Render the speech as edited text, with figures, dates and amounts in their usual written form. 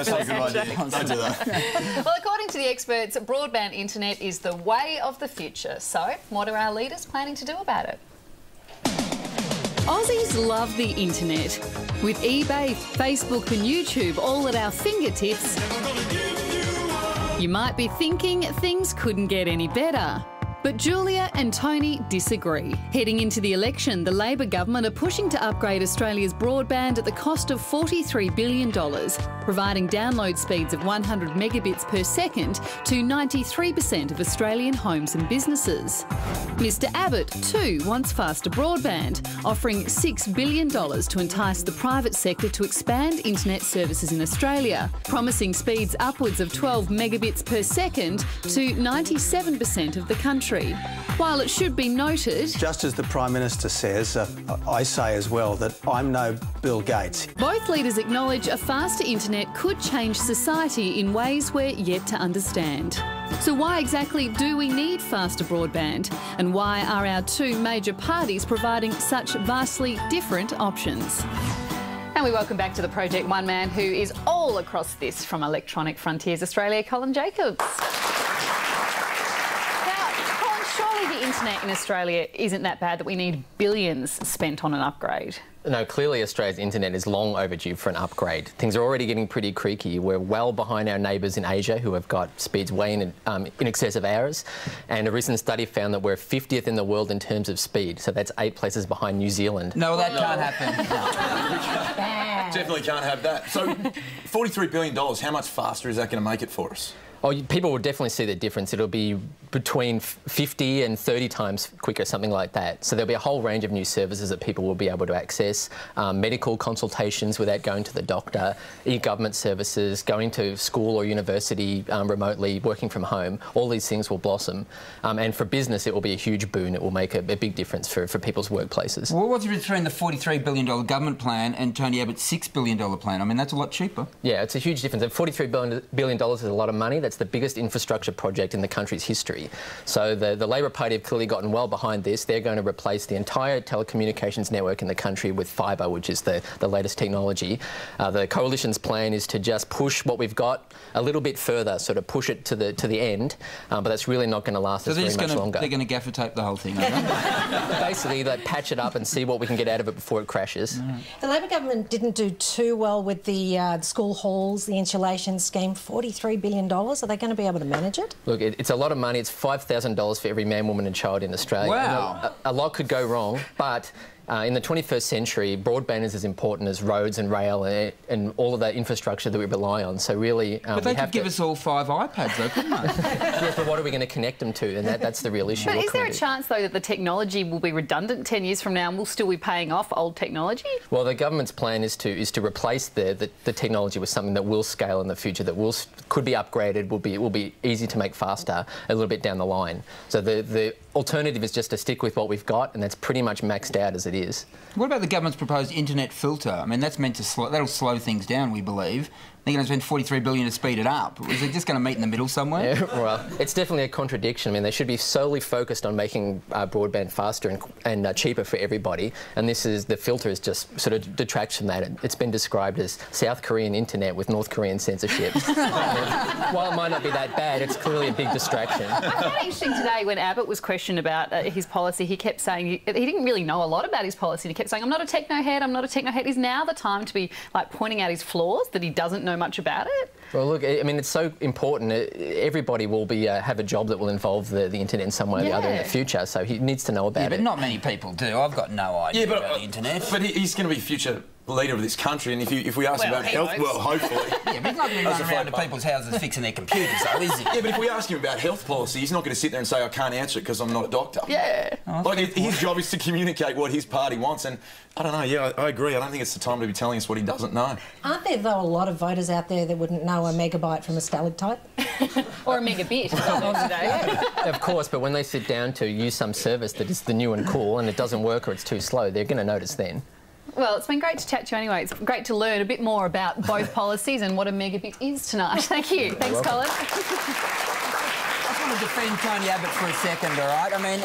That's not a good idea. Don't do that. Well, according to the experts, broadband internet is the way of the future. So, what are our leaders planning to do about it? Aussies love the internet. With eBay, Facebook and YouTube all at our fingertips, you might be thinking things couldn't get any better. But Julia and Tony disagree. Heading into the election, the Labor government are pushing to upgrade Australia's broadband at the cost of $43 billion, providing download speeds of 100 megabits per second to 93% of Australian homes and businesses. Mr Abbott, too, wants faster broadband, offering $6 billion to entice the private sector to expand internet services in Australia, promising speeds upwards of 12 megabits per second to 97% of the country. While it should be noted... Just as the Prime Minister says, I say as well that I'm no Bill Gates. Both leaders acknowledge a faster internet could change society in ways we're yet to understand. So why exactly do we need faster broadband? And why are our two major parties providing such vastly different options? And we welcome back to the project one man who is all across this from Electronic Frontiers Australia, Colin Jacobs. Surely the internet in Australia isn't that bad that we need billions spent on an upgrade. No, clearly Australia's internet is long overdue for an upgrade. Things are already getting pretty creaky. We're well behind our neighbours in Asia who have got speeds way in excess of ours. And a recent study found that we're 50th in the world in terms of speed. So that's 8 places behind New Zealand. No, that can't happen. Definitely can't have that. So, $43 billion, how much faster is that going to make it for us? Oh, people will definitely see the difference. It'll be between 50 and 30 times quicker, something like that. So there'll be a whole range of new services that people will be able to access, medical consultations without going to the doctor, e-government services, going to school or university remotely, working from home. All these things will blossom. And for business, it will be a huge boon. It will make a big difference for people's workplaces. Well, what's between the $43 billion government plan and Tony Abbott's $6 billion plan? I mean, that's a lot cheaper. Yeah, it's a huge difference. And $43 billion is a lot of money. That's the biggest infrastructure project in the country's history. So the Labor Party have clearly gotten well behind this. They're going to replace the entire telecommunications network in the country with fibre, which is the latest technology. The Coalition's plan is to just push what we've got a little bit further, sort of push it to the end, but that's really not going to last us very much longer. They're going to gaffer tape the whole thing, are they? Basically, they patch it up and see what we can get out of it before it crashes. The Labor government didn't do too well with the school halls, the insulation scheme. $43 billion. Are they going to be able to manage it? Look, it's a lot of money. It's $5,000 for every man, woman and child in Australia. Wow. A lot could go wrong, but in the 21st century, broadband is as important as roads and rail and all of that infrastructure that we rely on. So really... but they could give us all 5 iPads, though, couldn't they? Yes, but what are we going to connect them to? And that's the real issue. But is there a chance, though, that the technology will be redundant 10 years from now and we'll still be paying off old technology? Well, the government's plan is to replace the technology with something that will scale in the future, that could be upgraded, will be easy to make faster a little bit down the line. So the alternative is just to stick with what we've got, and that's pretty much maxed out as it is. What about the government's proposed internet filter? I mean, that's meant to that'll slow things down, we believe. They're going to spend $43 billion to speed it up. Is it just going to meet in the middle somewhere? Yeah, well, it's definitely a contradiction. I mean, they should be solely focused on making broadband faster and cheaper for everybody, and the filter is just sort of detracts from that. It's been described as South Korean internet with North Korean censorship. While it might not be that bad, it's clearly a big distraction. I found it interesting today when Abbott was questioned about his policy. He kept saying he didn't really know a lot about his policy. He kept saying, "I'm not a techno head. I'm not a techno head." Is now the time to be like pointing out his flaws, that he doesn't know much about it? Well, look, I mean, it's so important. Everybody will have a job that will involve the internet in some way or the other in the future, so he needs to know about it. But not many people do. I've got no idea about the internet. But he's going to be future leader of this country, and if we ask about health, well, hopefully. Yeah, but he's not going to be running around to people's houses fixing their computers, though, is he? Yeah, but if we ask him about health policy, he's not going to sit there and say, I can't answer it because I'm not a doctor. Yeah. Like, his job is to communicate what his party wants, and I don't know, yeah, I agree. I don't think it's the time to be telling us what he doesn't know. Aren't there, though, a lot of voters out there that wouldn't know a megabyte from a stalactite? Or a megabit. Of course, but when they sit down to use some service that is the new and cool and it doesn't work or it's too slow, they're going to notice then. Well, it's been great to chat to you anyway. It's great to learn a bit more about both policies and what a megabit is tonight. Thank you. Thanks, Colin. I just want to defend Tony Abbott for a second, all right? I mean,